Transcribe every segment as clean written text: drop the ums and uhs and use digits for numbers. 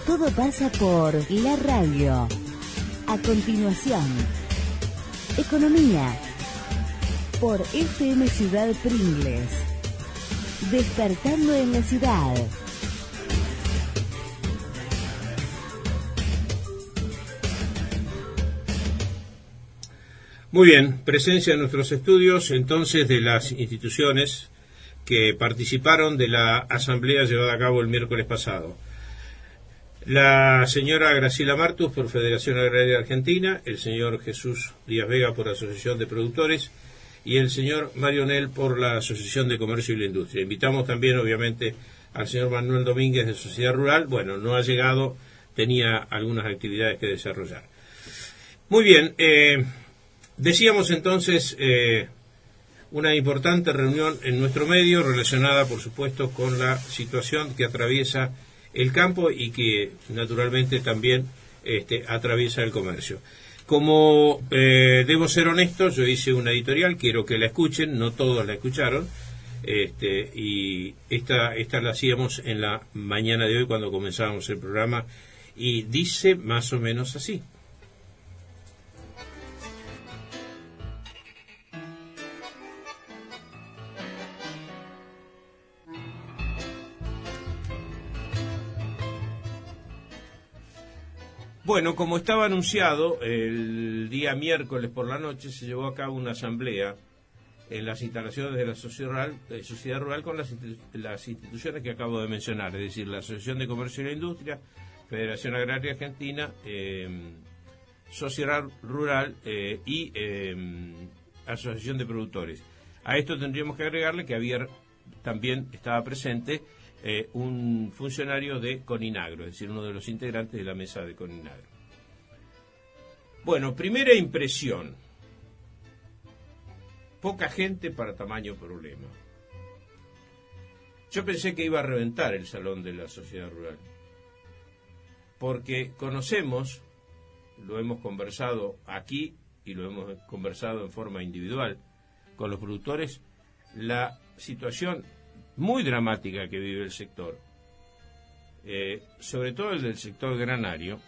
Todo pasa por la radio. A continuación, economía por FM Ciudad Pringles. Despertando en la ciudad. Muy bien, presencia en nuestros estudios entonces de las instituciones que participaron de la asamblea llevada a cabo el miércoles pasado. La señora Graciela Martus por Federación Agraria Argentina, el señor Jesús Díaz Vega por Asociación de Productores y el señor Mario Nel por la Asociación de Comercio y la Industria. Invitamos también, obviamente, al señor Manuel Domínguez de Sociedad Rural. Bueno, no ha llegado, tenía algunas actividades que desarrollar. Muy bien, decíamos entonces una importante reunión en nuestro medio relacionada, por supuesto, con la situación que atraviesa el campo y que naturalmente también atraviesa el comercio. Como debo ser honesto, yo hice una editorial, quiero que la escuchen, no todos la escucharon, y esta la hacíamos en la mañana de hoy cuando comenzábamos el programa, y dice más o menos así. Bueno, como estaba anunciado, el día miércoles por la noche se llevó a cabo una asamblea en las instalaciones de la Sociedad Rural con las instituciones que acabo de mencionar, es decir, la Asociación de Comercio y la Industria, Federación Agraria Argentina, Sociedad Rural y Asociación de Productores. A esto tendríamos que agregarle que también estaba presente un funcionario de Coninagro, es decir, uno de los integrantes de la mesa de Coninagro. Bueno, primera impresión. Poca gente para tamaño problema. Yo pensé que iba a reventar el salón de la Sociedad Rural, porque conocemos, lo hemos conversado aquí y lo hemos conversado en forma individual con los productores, la situación muy dramática que vive el sector, sobre todo el del sector granario,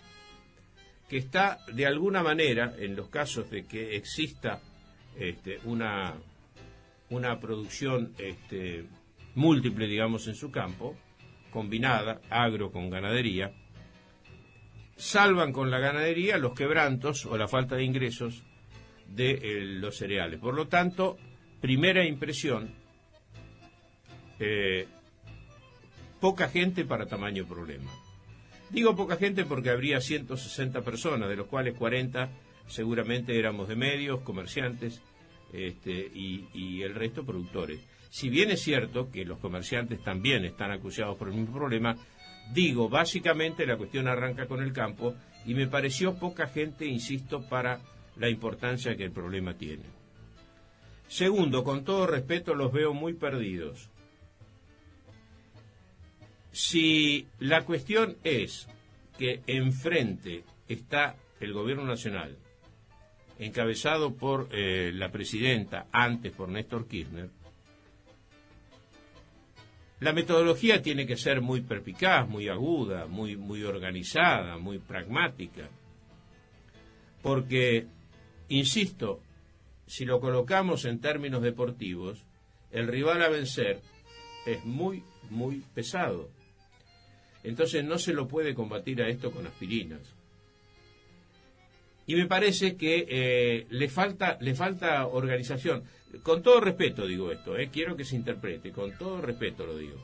que está de alguna manera, en los casos de que exista una producción múltiple, digamos, en su campo, combinada, agro con ganadería, salvan con la ganadería los quebrantos o la falta de ingresos de los cereales. Por lo tanto, primera impresión, poca gente para tamaño problema. Digo poca gente porque habría 160 personas, de los cuales 40 seguramente éramos de medios, comerciantes, y el resto productores. Si bien es cierto que los comerciantes también están acuciados por el mismo problema, digo, básicamente la cuestión arranca con el campo y me pareció poca gente, insisto, para la importancia que el problema tiene. Segundo, con todo respeto, los veo muy perdidos. Si la cuestión es que enfrente está el gobierno nacional, encabezado por la presidenta, antes por Néstor Kirchner, la metodología tiene que ser muy perspicaz, muy aguda, muy organizada, muy pragmática. Porque, insisto, si lo colocamos en términos deportivos, el rival a vencer es muy pesado. Entonces no se lo puede combatir a esto con aspirinas. Y me parece que le falta organización. Con todo respeto digo esto, quiero que se interprete, con todo respeto lo digo.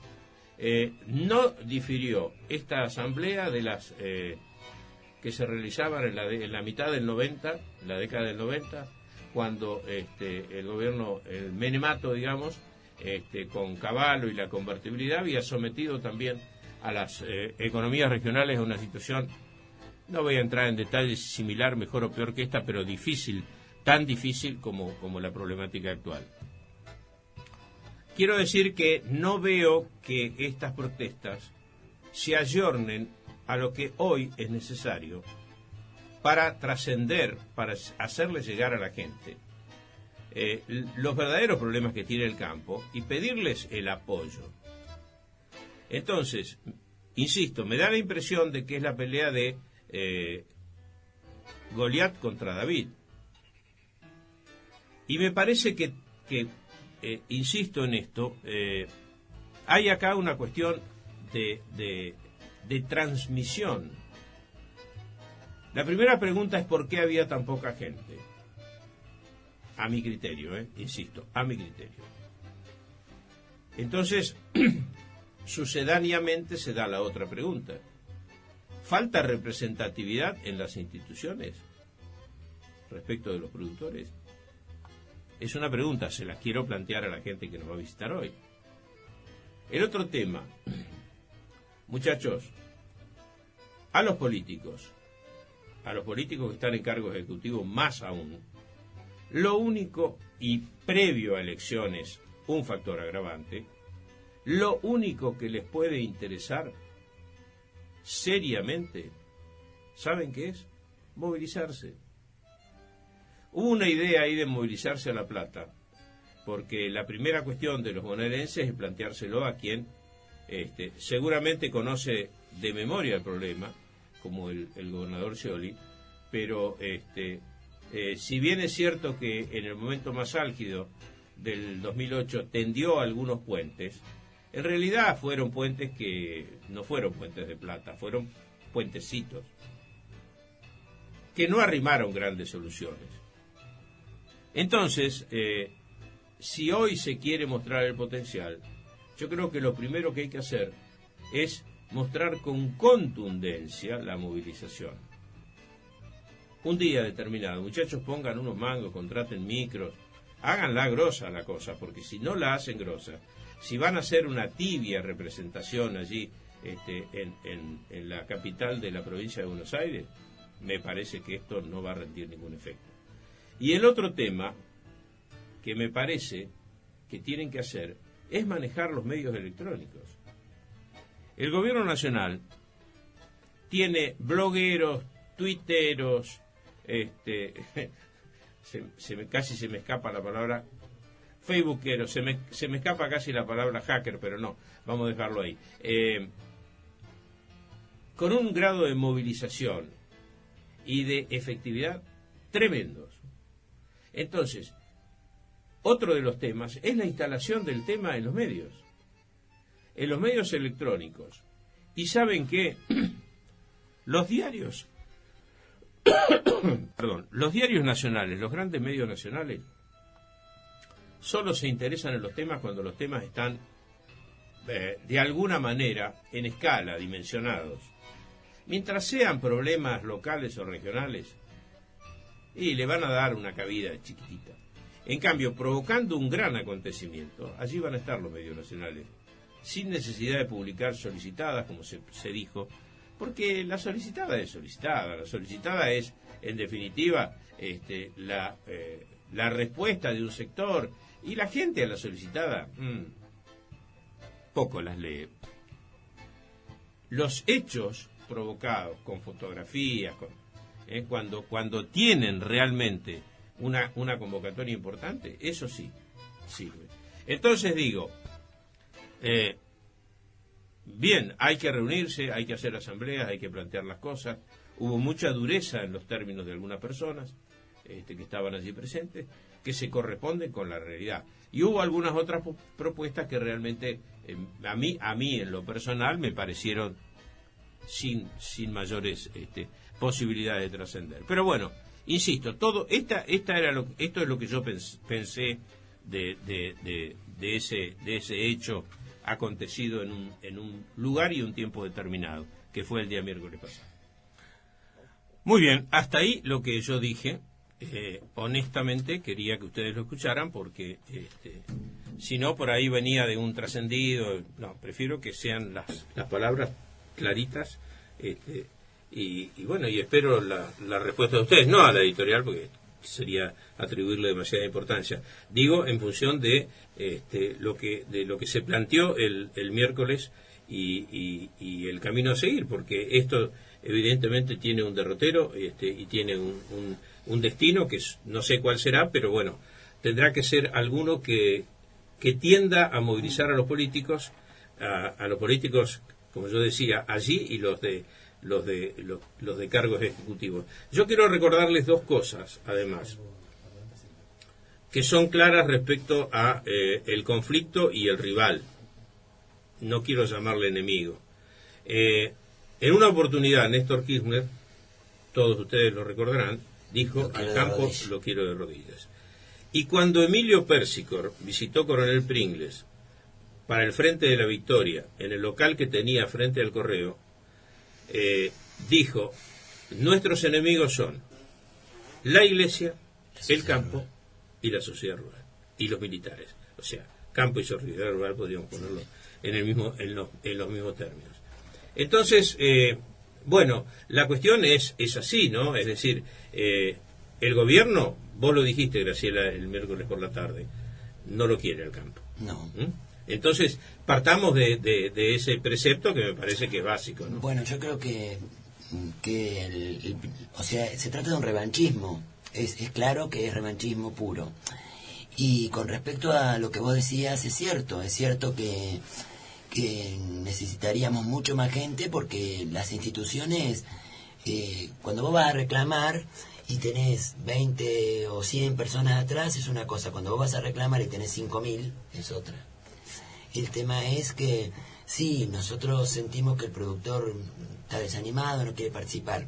No difirió esta asamblea de las que se realizaban en la mitad del 90, la década del 90, cuando el gobierno, el menemato, digamos, con Cavallo y la convertibilidad, había sometido también a las economías regionales a una situación, no voy a entrar en detalles, similar, mejor o peor que esta, pero difícil, tan difícil como la problemática actual. Quiero decir que no veo que estas protestas se ayornen a lo que hoy es necesario para trascender, para hacerle llegar a la gente los verdaderos problemas que tiene el campo y pedirles el apoyo. Entonces, insisto, me da la impresión de que es la pelea de Goliat contra David. Y me parece que insisto en esto, hay acá una cuestión de transmisión. La primera pregunta es ¿por qué había tan poca gente? A mi criterio, insisto, a mi criterio. Entonces, sucedáneamente se da la otra pregunta. ¿Falta representatividad en las instituciones respecto de los productores? Es una pregunta, se la quiero plantear a la gente que nos va a visitar hoy. El otro tema, muchachos, a los políticos que están en cargos ejecutivos más aún, lo único, y previo a elecciones, un factor agravante, lo único que les puede interesar seriamente, ¿saben qué es? Movilizarse. Hubo una idea ahí de movilizarse a La Plata, porque la primera cuestión de los bonaerenses es planteárselo a quien seguramente conoce de memoria el problema, como el gobernador Scioli, pero si bien es cierto que en el momento más álgido del 2008 tendió algunos puentes, en realidad fueron puentes que no fueron puentes de plata, fueron puentecitos, que no arrimaron grandes soluciones. Entonces, si hoy se quiere mostrar el potencial, yo creo que lo primero que hay que hacer es mostrar con contundencia la movilización. Un día determinado, muchachos, pongan unos mangos, contraten micros, háganla grosa la cosa, porque si no la hacen grosa, si van a hacer una tibia representación allí en la capital de la provincia de Buenos Aires, me parece que esto no va a rendir ningún efecto. Y el otro tema que me parece que tienen que hacer es manejar los medios electrónicos. El gobierno nacional tiene blogueros, tuiteros, casi se me escapa la palabra facebookeros, se me escapa casi la palabra hacker, pero no, vamos a dejarlo ahí. Con un grado de movilización y de efectividad tremendos. Entonces, otro de los temas es la instalación del tema en los medios electrónicos. Y saben que los diarios, los diarios nacionales, los grandes medios nacionales, solo se interesan en los temas cuando los temas están de alguna manera en escala, dimensionados. Mientras sean problemas locales o regionales, y le van a dar una cabida chiquitita. En cambio, provocando un gran acontecimiento, allí van a estar los medios nacionales, sin necesidad de publicar solicitadas, como se dijo, porque la solicitada es solicitada. La solicitada es, en definitiva, la respuesta de un sector, y la gente a la solicitada poco las lee. Los hechos provocados con fotografías, cuando tienen realmente una convocatoria importante, eso sí sirve. Entonces digo, bien, hay que reunirse, hay que hacer asambleas, hay que plantear las cosas. Hubo mucha dureza en los términos de algunas personas que estaban allí presentes, que se corresponden con la realidad. Y hubo algunas otras propuestas que realmente a mí en lo personal me parecieron sin mayores posibilidades de trascender. Pero bueno, insisto, esto es lo que yo pensé de ese hecho acontecido en un lugar y un tiempo determinado, que fue el día miércoles pasado. Muy bien, hasta ahí lo que yo dije. Honestamente quería que ustedes lo escucharan, porque si no, por ahí venía de un trascendido. No, prefiero que sean las palabras claritas, y bueno, y espero la respuesta de ustedes, no a la editorial, porque sería atribuirle demasiada importancia. Digo, en función de lo que se planteó el miércoles y el camino a seguir, porque esto evidentemente tiene un derrotero y tiene un destino que no sé cuál será, pero bueno, tendrá que ser alguno que tienda a movilizar a los políticos como yo decía, allí y los de cargos ejecutivos. Yo quiero recordarles dos cosas, además, que son claras respecto a el conflicto y el rival. No quiero llamarle enemigo. En una oportunidad, Néstor Kirchner, todos ustedes lo recordarán, dijo: al campo lo quiero de rodillas. Y cuando Emilio Pérsicor visitó Coronel Pringles para el Frente de la Victoria, en el local que tenía frente al Correo, dijo: nuestros enemigos son la iglesia, el campo y la sociedad rural, y los militares. O sea, campo y sociedad rural podríamos ponerlo en los mismos términos. Entonces, bueno, la cuestión es así, ¿no? Es decir, el gobierno, vos lo dijiste, Graciela, el miércoles por la tarde, no lo quiere el campo. No. Entonces, partamos de ese precepto que me parece que es básico, ¿no? Bueno, yo creo que o sea, se trata de un revanchismo. Es claro que es revanchismo puro. Y con respecto a lo que vos decías, es cierto que necesitaríamos mucho más gente, porque las instituciones, cuando vos vas a reclamar y tenés 20 o 100 personas atrás, es una cosa. Cuando vos vas a reclamar y tenés 5.000, es otra. El tema es que sí, nosotros sentimos que el productor está desanimado, no quiere participar,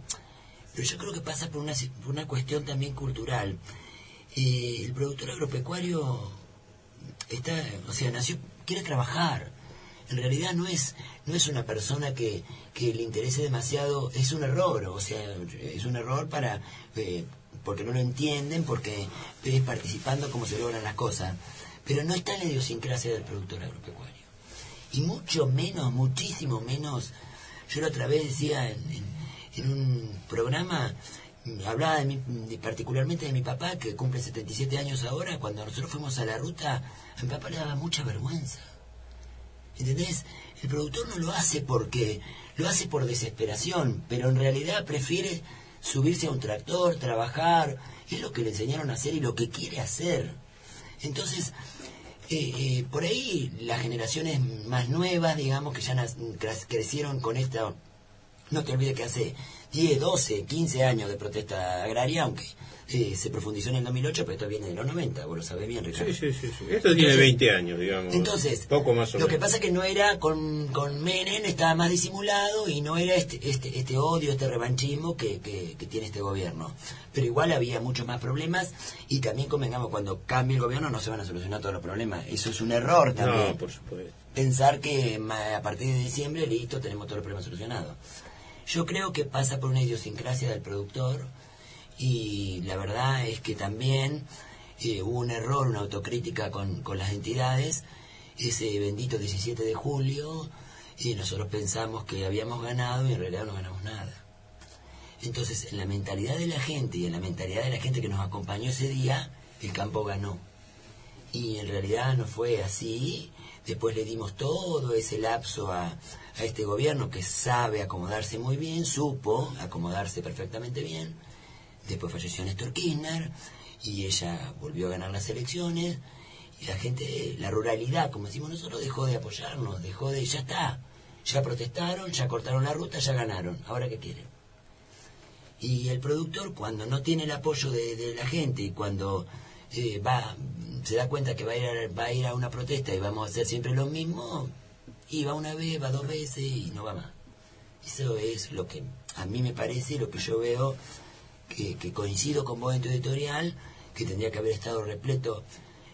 pero yo creo que pasa por una cuestión también cultural. El productor agropecuario nació, quiere trabajar. En realidad no es una persona que le interese demasiado. Es un error, es un error porque no lo entienden, porque ves participando cómo se logran las cosas, pero no está en la idiosincrasia del productor agropecuario. Y muchísimo menos. Yo la otra vez decía en un programa, hablaba particularmente de mi papá, que cumple 77 años ahora. Cuando nosotros fuimos a la ruta, a mi papá le daba mucha vergüenza. ¿Entendés? El productor no lo hace porque lo hace por desesperación, pero en realidad prefiere subirse a un tractor, trabajar, es lo que le enseñaron a hacer y lo que quiere hacer. Entonces, por ahí las generaciones más nuevas, digamos, que ya crecieron con esta. No te olvides que hace 10, 12, 15 años de protesta agraria, aunque se profundizó en el 2008, pero esto viene de los 90, vos lo sabés bien, Ricardo. Sí. Esto tiene 20 años, digamos. Entonces, poco más o lo menos. que pasa es que no era con Menem, estaba más disimulado y no era este odio, este revanchismo que tiene este gobierno. Pero igual había muchos más problemas, y también convengamos, cuando cambie el gobierno no se van a solucionar todos los problemas. Eso es un error también. No, por supuesto. Pensar que a partir de diciembre, listo, tenemos todos los problemas solucionados. Yo creo que pasa por una idiosincrasia del productor, y la verdad es que también hubo un error, una autocrítica con las entidades, ese bendito 17 de julio, y nosotros pensamos que habíamos ganado y en realidad no ganamos nada. Entonces, en la mentalidad de la gente y en la mentalidad de la gente que nos acompañó ese día, el campo ganó. Y en realidad no fue así. Después le dimos todo ese lapso a este gobierno, que sabe acomodarse muy bien, supo acomodarse perfectamente bien. Después falleció Néstor Kirchner y ella volvió a ganar las elecciones, y la gente, la ruralidad, como decimos nosotros, dejó de apoyarnos, ya está, ya protestaron, ya cortaron la ruta, ya ganaron, ahora qué quieren. Y el productor, cuando no tiene el apoyo de la gente, y cuando se da cuenta que va a ir a una protesta y vamos a hacer siempre lo mismo, y va una vez, va 2 veces y no va más. Eso es lo que a mí me parece, lo que yo veo, que coincido con vos en tu editorial, que tendría que haber estado repleto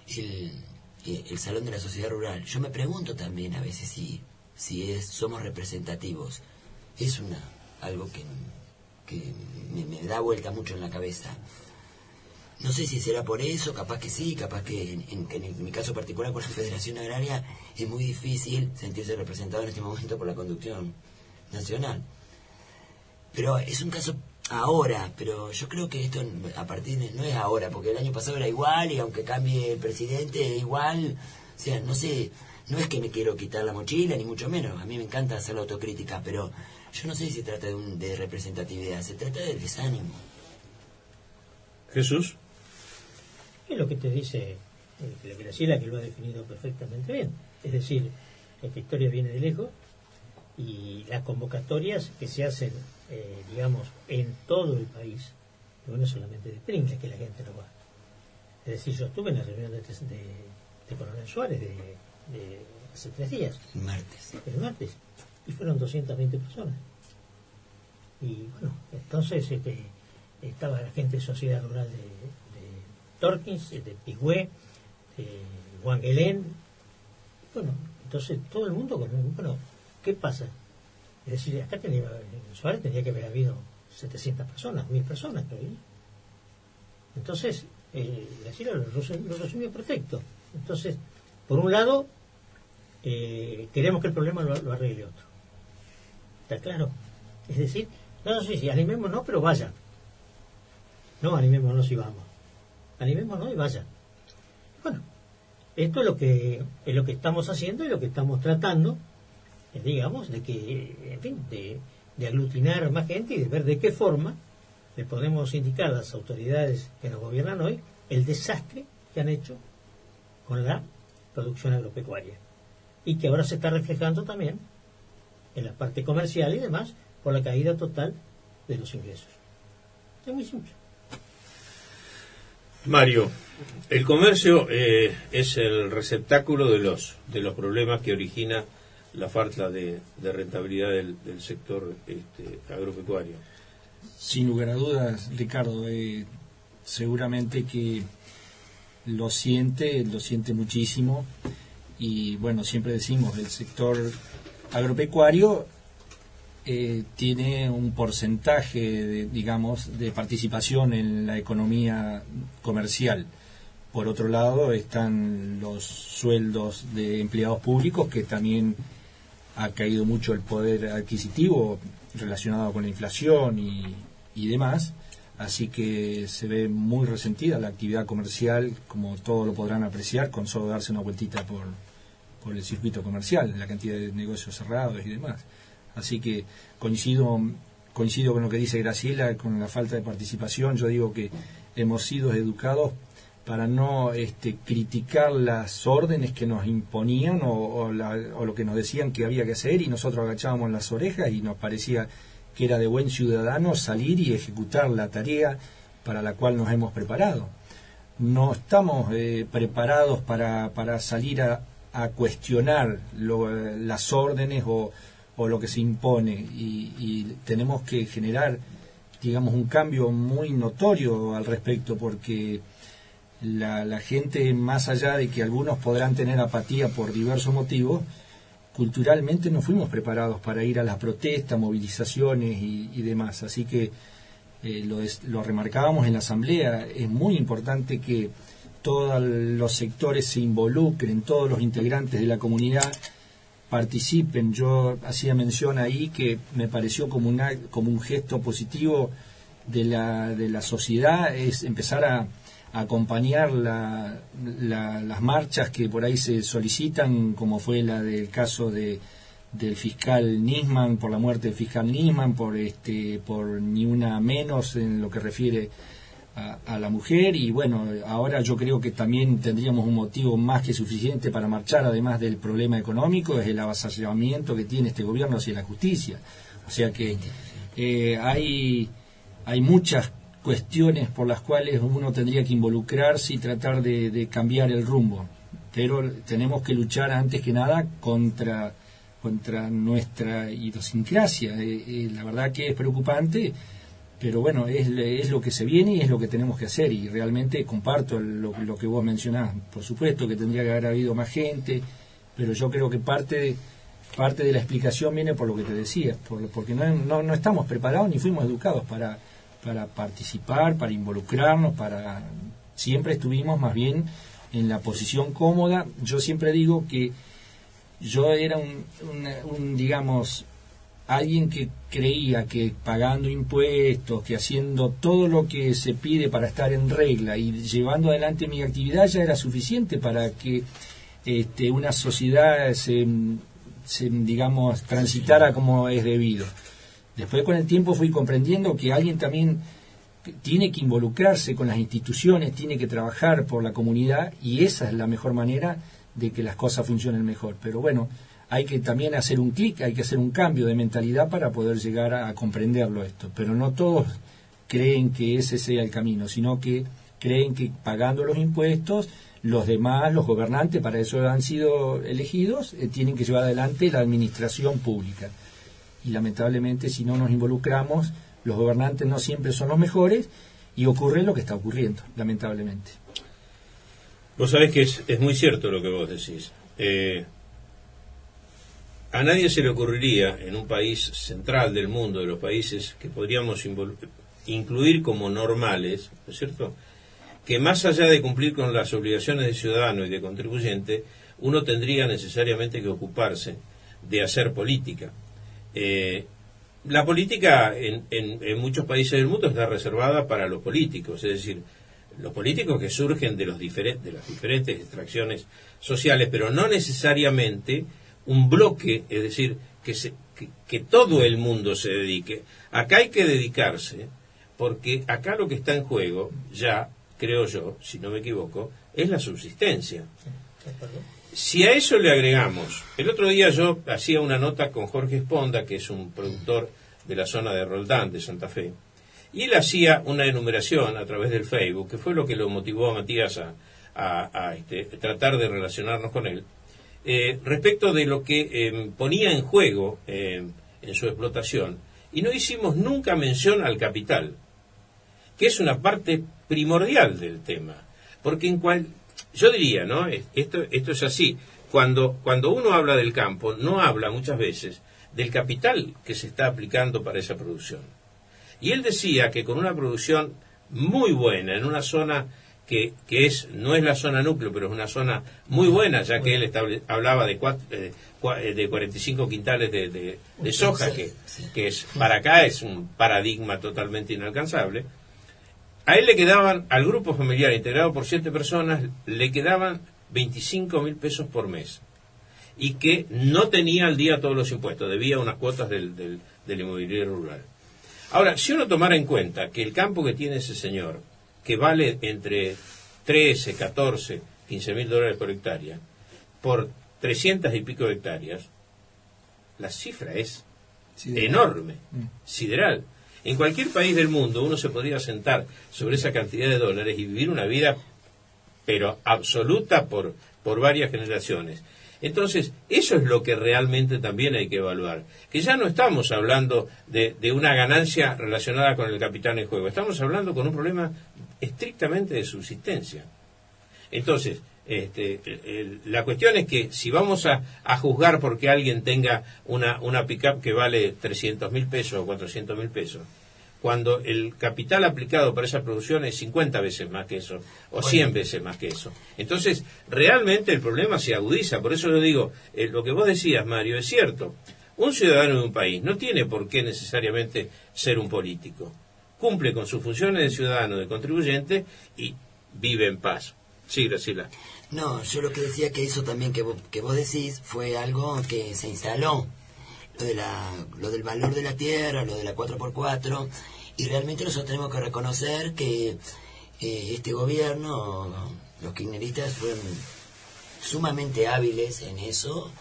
el Salón de la Sociedad Rural. Yo me pregunto también a veces si somos representativos. Es algo que me da vuelta mucho en la cabeza. No sé si será por eso, capaz que sí, capaz que en mi caso particular con la Federación Agraria es muy difícil sentirse representado en este momento por la conducción nacional. Pero es un caso ahora, pero yo creo que esto no es ahora, porque el año pasado era igual, y aunque cambie el presidente, igual. O sea, no sé, no es que me quiero quitar la mochila, ni mucho menos. A mí me encanta hacer la autocrítica, pero yo no sé si se trata de representatividad, se trata del desánimo. Jesús. Es lo que te dice Graciela, que lo ha definido perfectamente bien. Es decir, esta historia viene de lejos, Y las convocatorias que se hacen, digamos, en todo el país, no solamente de Pringles, que la gente no va. Es decir, yo estuve en la reunión de Coronel Suárez de hace 3 días. El martes. Y fueron 220 personas. Y bueno, entonces estaba la gente de Sociedad Rural de Torkins, de Pigüé, de Huanguelén. Bueno, entonces todo el mundo, bueno, ¿qué pasa? Es decir, acá en Suárez tenía que haber habido 700 personas, 1000 personas, creo. Entonces, así lo resumió perfecto. Entonces, por un lado, queremos que el problema lo arregle otro. ¿Está claro? Es decir, no sé si animémonos, pero vayan. No animémonos y vamos. Animémonos y vayan. Bueno, esto es lo que estamos haciendo y lo que estamos tratando, digamos, de que, en fin, de aglutinar más gente y de ver de qué forma le podemos indicar a las autoridades que nos gobiernan hoy el desastre que han hecho con la producción agropecuaria y que ahora se está reflejando también en la parte comercial y demás por la caída total de los ingresos. Es muy simple. Mario, el comercio es el receptáculo de los problemas que origina la falta de rentabilidad del sector agropecuario. Sin lugar a dudas, Ricardo, seguramente que lo siente muchísimo, y bueno, siempre decimos, el sector agropecuario tiene un porcentaje de participación en la economía comercial. Por otro lado están los sueldos de empleados públicos, que también ha caído mucho el poder adquisitivo relacionado con la inflación y demás, así que se ve muy resentida la actividad comercial, como todos lo podrán apreciar con solo darse una vueltita por el circuito comercial, la cantidad de negocios cerrados y demás. Así que coincido con lo que dice Graciela, con la falta de participación. Yo digo que hemos sido educados para no criticar las órdenes que nos imponían o lo que nos decían que había que hacer, y nosotros agachábamos las orejas y nos parecía que era de buen ciudadano salir y ejecutar la tarea para la cual nos hemos preparado. No estamos preparados para salir a cuestionar las órdenes o lo que se impone, y tenemos que generar, digamos, un cambio muy notorio al respecto, porque la gente, más allá de que algunos podrán tener apatía por diversos motivos, culturalmente no fuimos preparados para ir a las protestas, movilizaciones y demás. Así que lo remarcábamos en la asamblea, es muy importante que todos los sectores se involucren, todos los integrantes de la comunidad participen. Yo hacía mención ahí que me pareció como un gesto positivo de la sociedad, es empezar a acompañar las marchas que por ahí se solicitan, como fue la del caso del fiscal Nisman, por la muerte del fiscal Nisman, por ni una menos en lo que refiere a la mujer. Y bueno, ahora yo creo que también tendríamos un motivo más que suficiente para marchar, además del problema económico, es el avasallamiento que tiene este gobierno hacia la justicia. O sea que hay muchas cuestiones por las cuales uno tendría que involucrarse y tratar de cambiar el rumbo, pero tenemos que luchar antes que nada contra nuestra idiosincrasia. La verdad que es preocupante, pero bueno, es lo que se viene y es lo que tenemos que hacer, y realmente comparto lo que vos mencionás. Por supuesto que tendría que haber habido más gente, pero yo creo que parte de la explicación viene por lo que te decía, porque no estamos preparados ni fuimos educados para participar, para involucrarnos, siempre estuvimos más bien en la posición cómoda. Yo siempre digo que yo era digamos, alguien que creía que pagando impuestos, que haciendo todo lo que se pide para estar en regla y llevando adelante mi actividad ya era suficiente para que una sociedad se digamos, transitara como es debido. Después, con el tiempo, fui comprendiendo que alguien también tiene que involucrarse con las instituciones, tiene que trabajar por la comunidad, y esa es la mejor manera de que las cosas funcionen mejor. Pero bueno, hay que también hacer un clic, hay que hacer un cambio de mentalidad para poder llegar a comprenderlo esto. Pero no todos creen que ese sea el camino, sino que creen que pagando los impuestos, los demás, los gobernantes, para eso han sido elegidos, tienen que llevar adelante la administración pública. Y lamentablemente, si no nos involucramos, los gobernantes no siempre son los mejores y ocurre lo que está ocurriendo, lamentablemente. Vos sabés que es muy cierto lo que vos decís. A nadie se le ocurriría, en un país central del mundo, de los países que podríamos incluir como normales, ¿no es cierto?, que más allá de cumplir con las obligaciones de ciudadano y de contribuyente, uno tendría necesariamente que ocuparse de hacer política. La política en muchos países del mundo está reservada para los políticos, es decir, los políticos que surgen de las diferentes extracciones sociales, pero no necesariamente un bloque, es decir, que todo el mundo se dedique. Acá hay que dedicarse, porque acá lo que está en juego, ya creo yo, si no me equivoco, es la subsistencia. Si a eso le agregamos, el otro día yo hacía una nota con Jorge Esponda, que es un productor de la zona de Roldán, de Santa Fe, y él hacía una enumeración a través del Facebook, que fue lo que lo motivó a Matías a tratar de relacionarnos con él, respecto de lo que ponía en juego en su explotación, y no hicimos nunca mención al capital, que es una parte primordial del tema, porque yo diría, ¿no? Esto es así, cuando uno habla del campo, no habla muchas veces del capital que se está aplicando para esa producción. Y él decía que con una producción muy buena, en una zona que no es la zona núcleo, pero es una zona muy buena, ya que él hablaba de 45 quintales de soja, que es para acá es un paradigma totalmente inalcanzable. A él le quedaban, al grupo familiar integrado por 7 personas, le quedaban 25.000 pesos por mes. Y que no tenía al día todos los impuestos, debía unas cuotas del inmobiliario rural. Ahora, si uno tomara en cuenta que el campo que tiene ese señor, que vale entre 13, 14, 15.000 dólares por hectárea, por 300 y pico de hectáreas, la cifra es enorme, sideral. En cualquier país del mundo uno se podría sentar sobre esa cantidad de dólares y vivir una vida, pero absoluta por varias generaciones. Entonces, eso es lo que realmente también hay que evaluar. Que ya no estamos hablando de una ganancia relacionada con el capital en juego. Estamos hablando con un problema estrictamente de subsistencia. Entonces, la cuestión es que si vamos a juzgar porque alguien tenga una pick-up que vale 300.000 pesos o 400.000 pesos, cuando el capital aplicado para esa producción es 50 veces más que eso, o 100 veces más que eso. Entonces, realmente el problema se agudiza. Por eso yo digo, lo que vos decías, Mario, es cierto. Un ciudadano de un país no tiene por qué necesariamente ser un político. Cumple con sus funciones de ciudadano, de contribuyente, y vive en paz. Sí, Graciela. No, yo lo que decía que eso también que vos decís fue algo que se instaló. Lo del valor de la tierra, lo de la 4x4, y realmente nosotros tenemos que reconocer que este gobierno, los kirchneristas fueron sumamente hábiles en eso.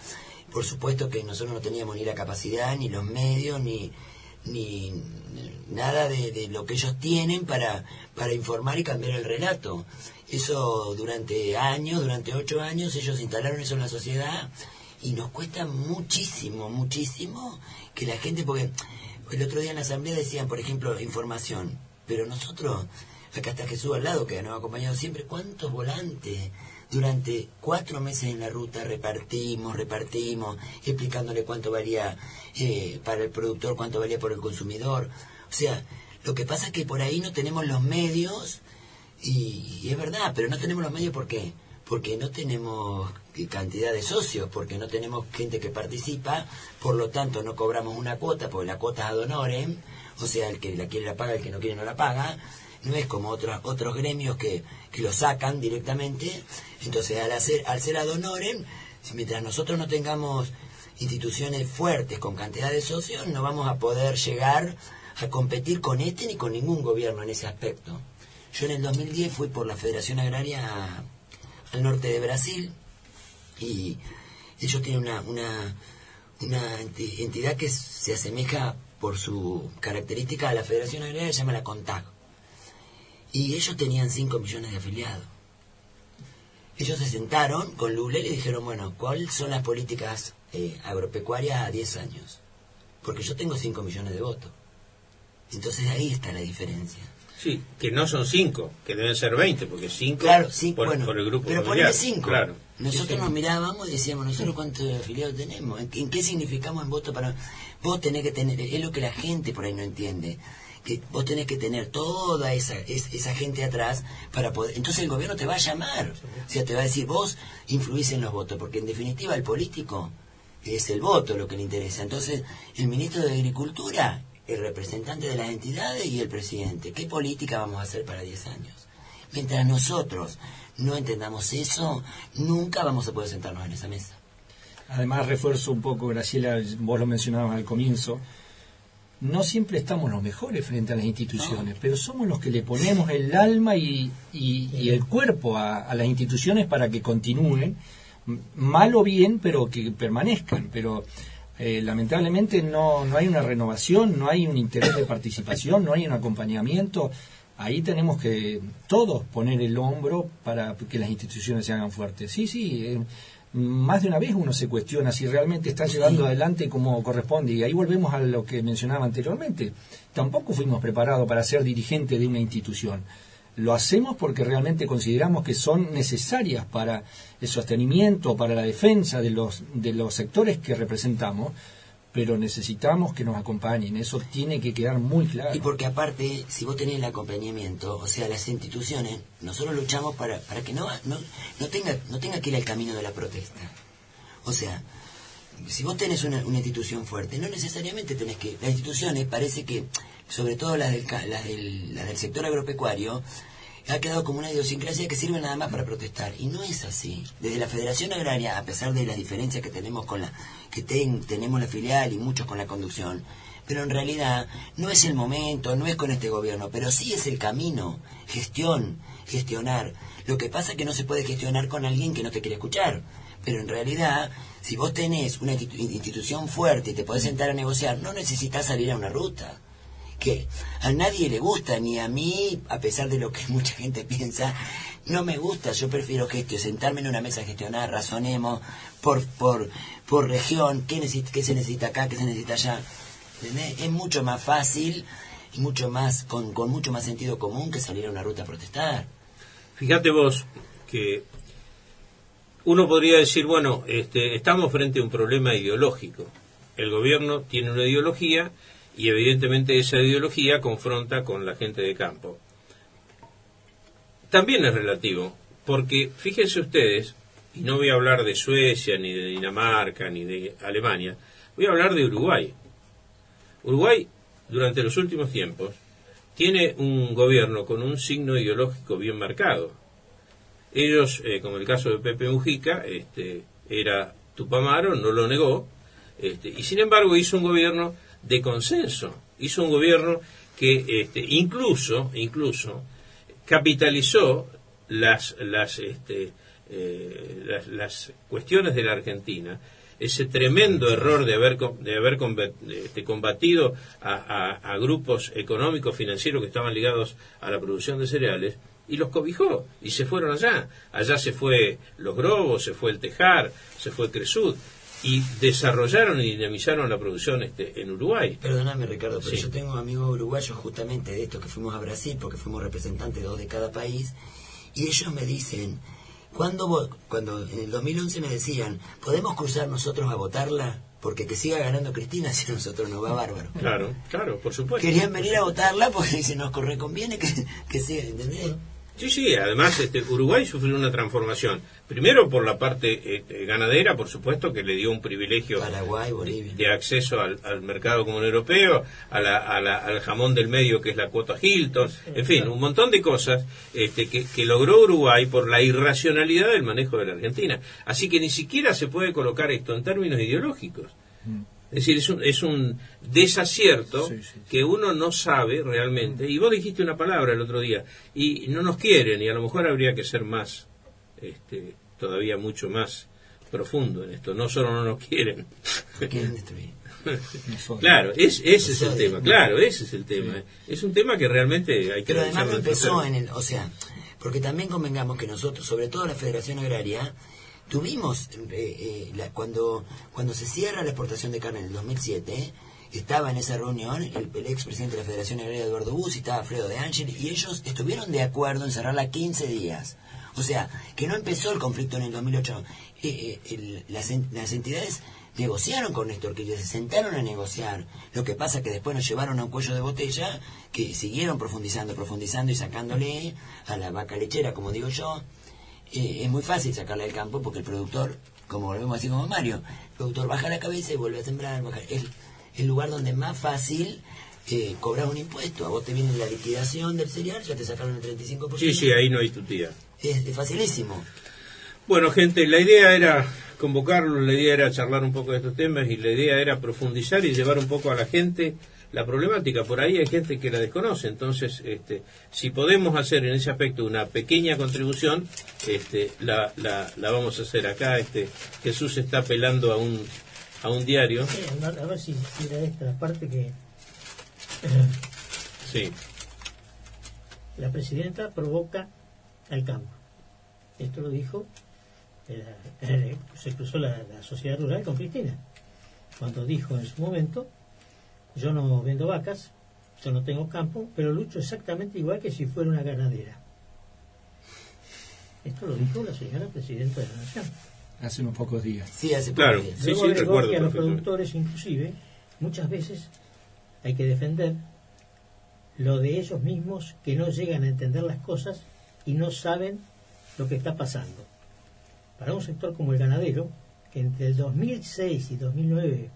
Por supuesto que nosotros no teníamos ni la capacidad, ni los medios, ni nada de lo que ellos tienen para informar y cambiar el relato. Eso durante 8 años, ellos instalaron eso en la sociedad. Y nos cuesta muchísimo que la gente, porque el otro día en la asamblea decían, por ejemplo, información, pero nosotros, acá está Jesús al lado, que nos ha acompañado siempre, ¿cuántos volantes? Durante 4 meses en la ruta repartimos, explicándole cuánto valía para el productor, cuánto valía por el consumidor. O sea, lo que pasa es que por ahí no tenemos los medios, y es verdad, pero no tenemos los medios, ¿por qué? Porque no tenemos cantidad de socios, porque no tenemos gente que participa, por lo tanto no cobramos una cuota, porque la cuota es ad honorem, o sea, el que la quiere la paga, el que no quiere no la paga. No es como otros gremios que lo sacan directamente. Entonces, al ser ad honorem, mientras nosotros no tengamos instituciones fuertes con cantidad de socios, no vamos a poder llegar a competir con ni con ningún gobierno en ese aspecto. Yo en el 2010 fui por la Federación Agraria al norte de Brasil, y Ellos tienen una entidad que se asemeja por su característica a la Federación Agraria, se llama la CONTAG. Y ellos tenían 5 millones de afiliados. Ellos se sentaron con Lula y le dijeron, bueno, ¿cuáles son las políticas agropecuarias a 10 años? Porque yo tengo 5 millones de votos. Entonces ahí está la diferencia. Sí, que no son 5, que deben ser 20, porque 5 claro, sí, por el grupo pero familiar. ponele 5. Claro. Nosotros nos mirábamos y decíamos, ¿nosotros cuántos afiliados tenemos? ¿En qué significamos en voto para...? Vos tenés que tener, es lo que la gente por ahí no entiende, que vos tenés que tener toda esa gente atrás para poder... Entonces el gobierno te va a llamar, o sea, te va a decir, vos influís en los votos, porque en definitiva el político es el voto lo que le interesa. Entonces el ministro de Agricultura, el representante de las entidades y el presidente, ¿qué política vamos a hacer para 10 años? Mientras nosotros no entendamos eso, nunca vamos a poder sentarnos en esa mesa. Además, refuerzo un poco, Graciela, vos lo mencionabas al comienzo, no siempre estamos los mejores frente a las instituciones, pero somos los que le ponemos el alma y el cuerpo a las instituciones para que continúen, mal o bien, pero que permanezcan. Pero lamentablemente no hay una renovación, no hay un interés de participación, no hay un acompañamiento. Ahí tenemos que todos poner el hombro para que las instituciones se hagan fuertes. Sí, más de una vez uno se cuestiona si realmente está llevando adelante como corresponde, y ahí volvemos a lo que mencionaba anteriormente. Tampoco fuimos preparados para ser dirigentes de una institución. Lo hacemos porque realmente consideramos que son necesarias para el sostenimiento, para la defensa de los sectores que representamos, pero necesitamos que nos acompañen. Eso tiene que quedar muy claro. Y porque aparte, si vos tenés el acompañamiento, o sea, las instituciones, nosotros luchamos para que no tenga que ir al camino de la protesta. O sea, si vos tenés una institución fuerte, no necesariamente tenés que... Las instituciones parece que, sobre todo las del sector agropecuario, ha quedado como una idiosincrasia que sirve nada más para protestar, y no es así. Desde la Federación Agraria, a pesar de las diferencias que tenemos tenemos la filial y muchos con la conducción, pero en realidad no es el momento, no es con este gobierno, pero sí es el camino, gestionar. Lo que pasa es que no se puede gestionar con alguien que no te quiere escuchar, pero en realidad, si vos tenés una institución fuerte y te podés sentar a negociar, no necesitas salir a una ruta. Que a nadie le gusta, ni a mí, a pesar de lo que mucha gente piensa, no me gusta. Yo prefiero sentarme en una mesa a gestionar, razonemos por región, qué se necesita acá, qué se necesita allá. ¿Entendés? Es mucho más fácil y mucho más con mucho más sentido común que salir a una ruta a protestar. Fíjate vos que uno podría decir, bueno, estamos frente a un problema ideológico. El gobierno tiene una ideología y evidentemente esa ideología confronta con la gente de campo. También es relativo, porque fíjense ustedes, y no voy a hablar de Suecia, ni de Dinamarca, ni de Alemania, voy a hablar de Uruguay. Uruguay, durante los últimos tiempos, tiene un gobierno con un signo ideológico bien marcado. Ellos, como el caso de Pepe Mujica, era Tupamaro, no lo negó, y sin embargo hizo un gobierno de consenso, hizo un gobierno que incluso capitalizó las cuestiones de la Argentina, ese tremendo error de haber combatido a grupos económicos financieros que estaban ligados a la producción de cereales, y los cobijó y se fueron allá se fue Los Grobos, se fue el Tejar, se fue Cresud, y desarrollaron y dinamizaron la producción en Uruguay. Perdóname, Ricardo, pero sí. Yo tengo amigos uruguayos justamente de estos que fuimos a Brasil, porque fuimos representantes 2 de cada país, y ellos me dicen, cuando en el 2011 me decían, ¿podemos cruzar nosotros a votarla? Porque que siga ganando Cristina, si a nosotros nos va bárbaro. Claro, por supuesto. Querían venir a votarla porque se nos conviene que siga, ¿entendés? Sí, además Uruguay sufrió una transformación. Primero por la parte ganadera, por supuesto, que le dio un privilegio Paraguay, Bolivia, de acceso al mercado común europeo, al jamón del medio que es la cuota Hilton, en fin, un montón de cosas que logró Uruguay por la irracionalidad del manejo de la Argentina. Así que ni siquiera se puede colocar esto en términos ideológicos. Es decir, es un desacierto que uno no sabe realmente. Y vos dijiste una palabra el otro día, y no nos quieren, y a lo mejor habría que ser más, todavía mucho más profundo en esto. No solo no nos quieren. Quieren destruir. Claro, ese es el tema. Claro, ese es el tema. Es un tema que realmente hay que... Pero además no analizarlo. empezó en el... O sea, porque también convengamos que nosotros, sobre todo la Federación Agraria, tuvimos, cuando se cierra la exportación de carne en el 2007, estaba en esa reunión el expresidente de la Federación Agraria, Eduardo Bussi, estaba Alfredo de Ángel, y ellos estuvieron de acuerdo en cerrarla 15 días. O sea, que no empezó el conflicto en el 2008. Las entidades negociaron con Néstor Kirchner, se sentaron a negociar. Lo que pasa que después nos llevaron a un cuello de botella que siguieron profundizando y sacándole a la vaca lechera, como digo yo. Es muy fácil sacarla del campo porque el productor, como volvemos a decir como Mario, el productor baja la cabeza y vuelve a sembrar. Es el lugar donde más fácil cobrar un impuesto. A vos te viene la liquidación del cereal, ya te sacaron el 35%. Sí, ahí no hay tutía. Es facilísimo. Bueno, gente, la idea era convocarlo, la idea era charlar un poco de estos temas y la idea era profundizar y llevar un poco a la gente la problemática. Por ahí hay gente que la desconoce, entonces si podemos hacer en ese aspecto una pequeña contribución, la vamos a hacer. Acá Jesús está apelando a un diario. Sí, a ver si era esta la parte que Sí. La presidenta provoca al campo. Esto lo dijo, se cruzó la sociedad rural con Cristina, cuando dijo en su momento: yo no vendo vacas, yo no tengo campo, pero lucho exactamente igual que si fuera una ganadera. Esto lo dijo la señora presidenta de la Nación. Hace unos pocos días. Sí, hace Claro. pocos días. Sí, Luego agregó recuerdo que a los perfectamente. productores, inclusive, muchas veces hay que defender lo de ellos mismos, que no llegan a entender las cosas y no saben lo que está pasando. Para un sector como el ganadero, que entre el 2006 y 2009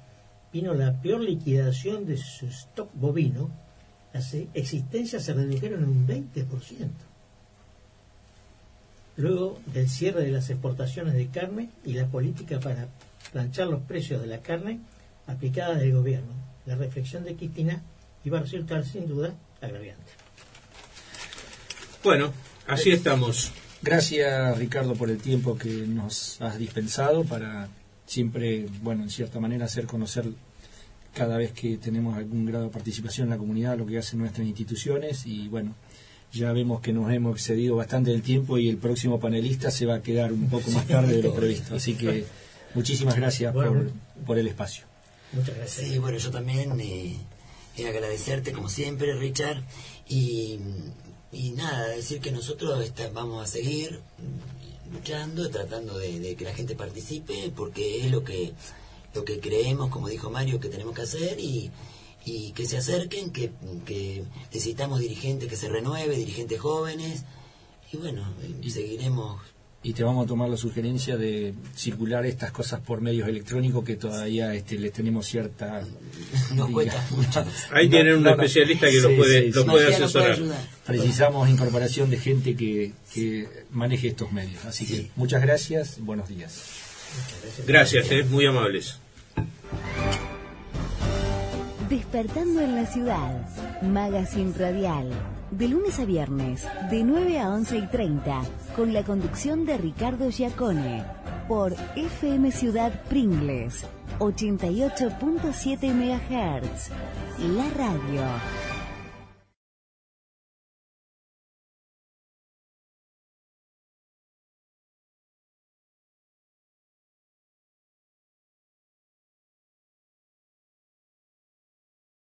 vino la peor liquidación de su stock bovino, las existencias se redujeron en un 20%. Luego del cierre de las exportaciones de carne y la política para planchar los precios de la carne aplicada del gobierno, la reflexión de Cristina iba a resultar sin duda agraviante. Bueno, así estamos. Gracias, Ricardo, por el tiempo que nos has dispensado para siempre, bueno, en cierta manera hacer conocer cada vez que tenemos algún grado de participación en la comunidad lo que hacen nuestras instituciones. Y bueno, ya vemos que nos hemos excedido bastante del tiempo y el próximo panelista se va a quedar un poco más tarde de lo previsto. Así que muchísimas gracias por el espacio. Muchas gracias. Sí, bueno, yo también agradecerte como siempre, Richard, y nada, decir que nosotros vamos a seguir luchando, tratando de que la gente participe, porque es lo que creemos, como dijo Mario, que tenemos que hacer, y que se acerquen, que necesitamos dirigentes que se renueve, dirigentes jóvenes, y bueno, seguiremos. Y te vamos a tomar la sugerencia de circular estas cosas por medios electrónicos, que todavía les tenemos cierta... Nos cuesta mucho. Ahí tienen un especialista que sí, lo puede Matías nos puede asesorar. ayudar. Precisamos incorporación de gente que maneje estos medios. Así Sí. que muchas gracias, buenos días. Gracias, muy amables. Despertando en la ciudad, Magazine Radial, de lunes a viernes, de 9 a 11:30, con la conducción de Ricardo Giacone, por FM Ciudad Pringles, 88.7 MHz, la radio.